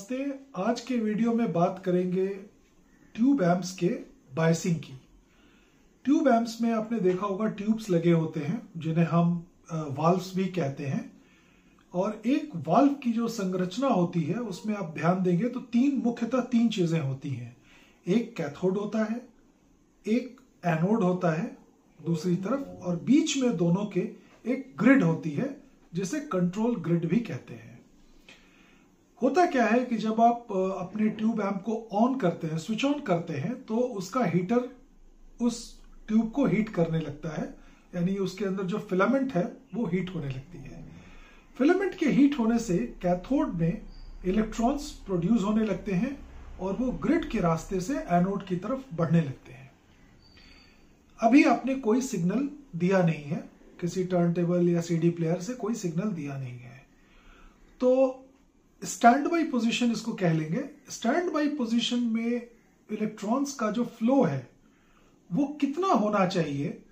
नमस्ते। आज के वीडियो में बात करेंगे ट्यूब एम्प्स के बायसिंग की। ट्यूब एम्प्स में आपने देखा होगा ट्यूब्स लगे होते हैं जिन्हें हम वाल्व्स भी कहते हैं। और एक वाल्व की जो संरचना होती है उसमें आप ध्यान देंगे तो मुख्यतः तीन चीजें होती हैं। एक कैथोड होता है, एक एनोड होता है दूसरी तरफ, और बीच में दोनों के एक ग्रिड होती है जिसे कंट्रोल ग्रिड भी कहते हैं। होता क्या है कि जब आप अपने ट्यूब एम्प को ऑन करते हैं, स्विच ऑन करते हैं, तो उसका हीटर उस ट्यूब को हीट करने लगता है, यानी उसके अंदर जो फिलामेंट है वो हीट होने लगती है। फिलामेंट के हीट होने से कैथोड में इलेक्ट्रॉन्स प्रोड्यूस होने लगते हैं और वो ग्रिड के रास्ते से एनोड की तरफ बढ़ने लगते हैं। अभी आपने कोई सिग्नल दिया नहीं है, किसी टर्न टेबल या सीडी प्लेयर से कोई सिग्नल दिया नहीं है, तो स्टैंड बाई पोजीशन इसको कह लेंगे। स्टैंड बाई पोजीशन में इलेक्ट्रॉन्स का जो फ्लो है वो कितना होना चाहिए,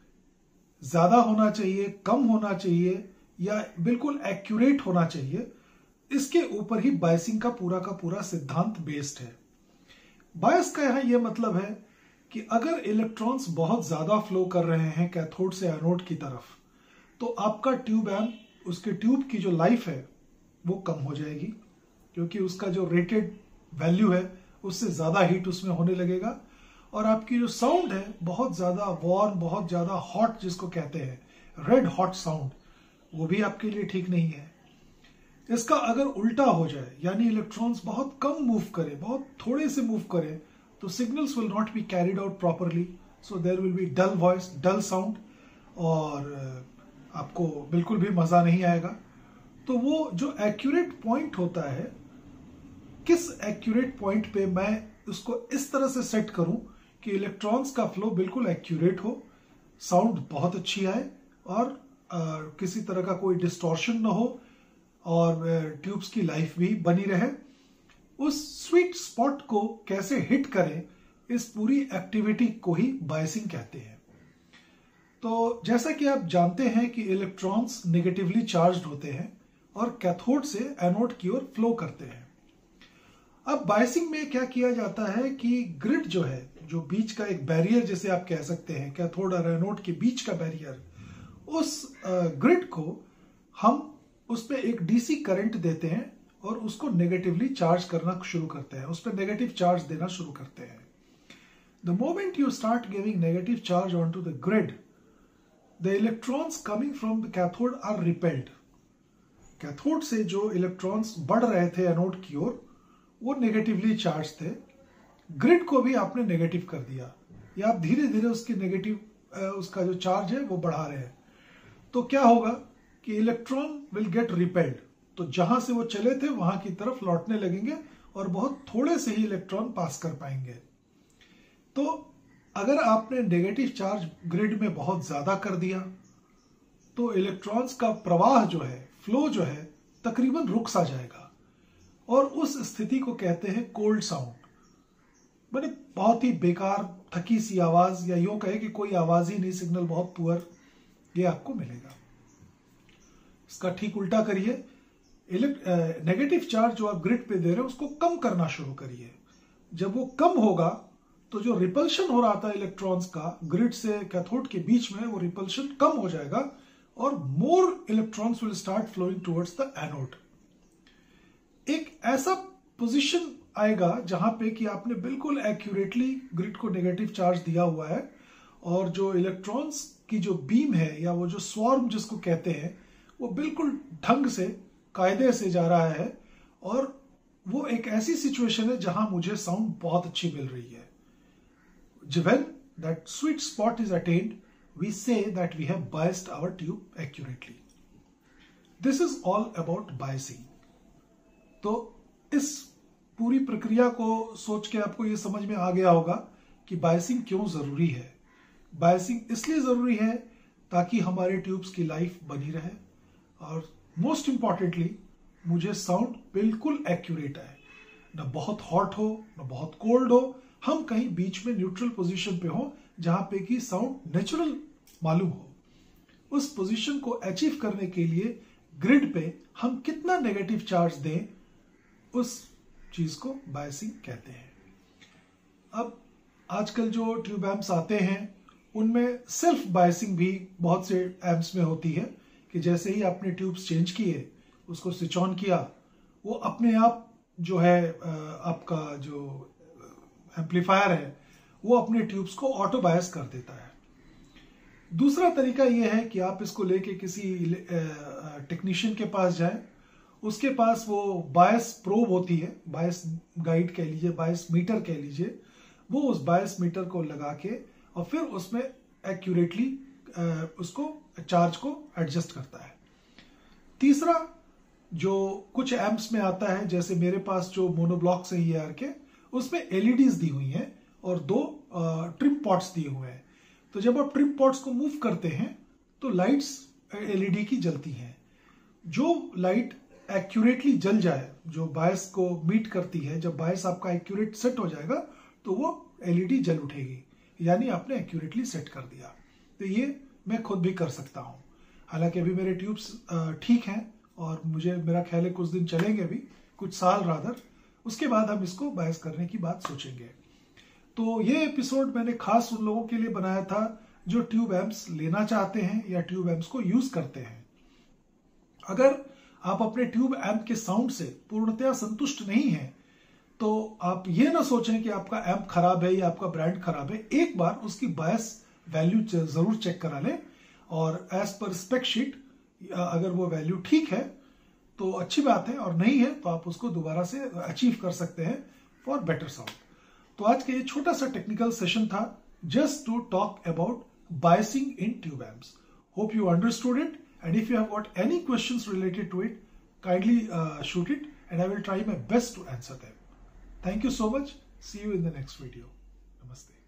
ज्यादा होना चाहिए, कम होना चाहिए या बिल्कुल एक्यूरेट होना चाहिए, इसके ऊपर ही बायसिंग का पूरा सिद्धांत बेस्ड है। बायस का यहां यह मतलब है कि अगर इलेक्ट्रॉन्स बहुत ज्यादा फ्लो कर रहे हैं कैथोड से एनोड की तरफ, तो आपका ट्यूब एम्प, उसके ट्यूब की जो लाइफ है वो कम हो जाएगी, क्योंकि उसका जो रेटेड वैल्यू है उससे ज्यादा हीट उसमें होने लगेगा, और आपकी जो साउंड है बहुत ज्यादा वार्म, बहुत ज्यादा हॉट, जिसको कहते हैं रेड हॉट साउंड, वो भी आपके लिए ठीक नहीं है। इसका अगर उल्टा हो जाए, यानी इलेक्ट्रॉन्स बहुत कम मूव करे, बहुत थोड़े से मूव करे, तो signals will not be carried out properly, so there will be dull voice, dull sound, और आपको बिल्कुल भी मजा नहीं आएगा। तो वो जो एक्यूरेट पॉइंट होता है, किस एक्यूरेट पॉइंट पे मैं उसको इस तरह से सेट करूं कि इलेक्ट्रॉन्स का फ्लो बिल्कुल एक्यूरेट हो, साउंड बहुत अच्छी आए और किसी तरह का कोई डिस्टॉर्शन ना हो, और ट्यूब्स की लाइफ भी बनी रहे, उस स्वीट स्पॉट को कैसे हिट करें, इस पूरी एक्टिविटी को ही बायसिंग कहते हैं। तो जैसा कि आप जानते हैं कि इलेक्ट्रॉन्स नेगेटिवली चार्ज्ड होते हैं और कैथोड से एनोड की ओर फ्लो करते हैं। अब बायसिंग में क्या किया जाता है कि ग्रिड जो है, जो बीच का एक बैरियर जिसे आप कह सकते हैं, कैथोड और एनोड के बीच का बैरियर, उस ग्रिड को हम उस पर एक डीसी करंट देते हैं और उसको नेगेटिवली चार्ज करना शुरू करते हैं, उस पर नेगेटिव चार्ज देना शुरू करते हैं। The moment you start giving negative charge on to the grid, the electrons coming from the cathode are repelled. Cathode से जो इलेक्ट्रॉन्स बढ़ रहे थे एनोड की ओर, वो नेगेटिवली चार्ज थे, ग्रिड को भी आपने नेगेटिव कर दिया, या आप धीरे धीरे उसकी नेगेटिव उसका जो चार्ज है वो बढ़ा रहे हैं, तो क्या होगा कि इलेक्ट्रॉन विल गेट रिपेल्ड, तो जहां से वो चले थे वहां की तरफ लौटने लगेंगे और बहुत थोड़े से ही इलेक्ट्रॉन पास कर पाएंगे। तो अगर आपने नेगेटिव चार्ज ग्रिड में बहुत ज्यादा कर दिया, तो इलेक्ट्रॉन्स का प्रवाह जो है, फ्लो जो है, तकरीबन रुक सा जाएगा, और उस स्थिति को कहते हैं कोल्ड साउंड। मैंने बहुत ही बेकार थकी सी आवाज, या यूं कहे कि कोई आवाज ही नहीं, सिग्नल बहुत पुअर, ये आपको मिलेगा। इसका ठीक उल्टा करिए, नेगेटिव चार्ज जो आप ग्रिड पे दे रहे हो उसको कम करना शुरू करिए। जब वो कम होगा तो जो रिपल्शन हो रहा था इलेक्ट्रॉन्स का ग्रिड से कैथोड के बीच में, वो रिपल्शन कम हो जाएगा और more electrons will start flowing towards the anode. एक ऐसा पोजीशन आएगा जहां पे कि आपने बिल्कुल एक्यूरेटली ग्रिड को नेगेटिव चार्ज दिया हुआ है, और जो इलेक्ट्रॉन्स की जो बीम है, या वो जो स्वॉर्म जिसको कहते हैं, वो बिल्कुल ढंग से, कायदे से जा रहा है, और वो एक ऐसी सिचुएशन है जहां मुझे साउंड बहुत अच्छी मिल रही है। When that sweet spot is attained, we say that we have biased our tube accurately. This is all about biasing. तो इस पूरी प्रक्रिया को सोच के आपको ये समझ में आ गया होगा कि बायसिंग क्यों जरूरी है। बायसिंग इसलिए जरूरी है ताकि हमारे ट्यूब्स की लाइफ बनी रहे, और मोस्ट इंपॉर्टेंटली मुझे साउंड बिल्कुल एक्यूरेट आए, ना बहुत हॉट हो ना बहुत कोल्ड हो, हम कहीं बीच में न्यूट्रल पोजीशन पे हो जहां पे कि साउंड नेचुरल मालूम हो। उस पोजीशन को अचीव करने के लिए ग्रिड पे हम कितना नेगेटिव चार्ज दें, उस चीज को बायसिंग कहते हैं। अब आजकल जो ट्यूब एम्प्स आते हैं उनमें सेल्फ बायसिंग भी बहुत से एम्प्स में होती है कि जैसे ही आपने ट्यूब्स चेंज किए, उसको स्विच ऑन किया, वो अपने आप जो है आपका जो एम्पलीफायर है वो अपने ट्यूब्स को ऑटो बायस कर देता है। दूसरा तरीका यह है कि आप इसको लेके किसी टेक्नीशियन के पास जाएं, उसके पास वो बायस प्रोब होती है, बायस गाइड कह लीजिए, बायस मीटर कह लीजिए, वो उस बायस मीटर को लगा के और फिर उसमें एक्यूरेटली उसको चार्ज को एडजस्ट करता है। तीसरा जो कुछ एम्प्स में आता है, जैसे मेरे पास जो मोनोब्लॉक्स है EAR के, उसमें LEDs दी हुई हैं और 2 ट्रिम पॉट्स दिए हुए हैं। तो जब आप ट्रिम पॉट्स को मूव करते हैं तो लाइट्स LED की जलती हैं। जो लाइट एक्यूरेटली जल जाए, जो बायस को मीट करती है, जब बायस आपका एक्यूरेट सेट हो जाएगा तो वो LED जल उठेगी, यानी आपने एक्यूरेटली सेट कर दिया। तो ये मैं खुद भी कर सकता हूं। हालांकि अभी मेरे ट्यूब्स ठीक हैं और मेरा ख्याल है कुछ दिन चलेंगे भी, कुछ साल रादर, उसके बाद हम इसको बायस करने की बात सोचेंगे। तो ये एपिसोड मैंने खास उन लोगों के लिए बनाया था जो ट्यूब एम्प्स लेना चाहते हैं या ट्यूब एम्प्स को यूज करते हैं। अगर आप अपने ट्यूब एम्प के साउंड से पूर्णतया संतुष्ट नहीं हैं, तो आप ये ना सोचें कि आपका एम्प खराब है या आपका ब्रांड खराब है। एक बार उसकी बायस वैल्यू जरूर चेक करा लें और एज पर स्पेक शीट अगर वो वैल्यू ठीक है तो अच्छी बात है, और नहीं है तो आप उसको दोबारा से अचीव कर सकते हैं फॉर बेटर साउंड। तो आज का ये छोटा सा टेक्निकल सेशन था just to talk about biasing in tube amps. Hope you understood it, and if you have got any questions related to it, kindly shoot it and I will try my best to answer them. Thank you so much. See you in the next video. Namaste.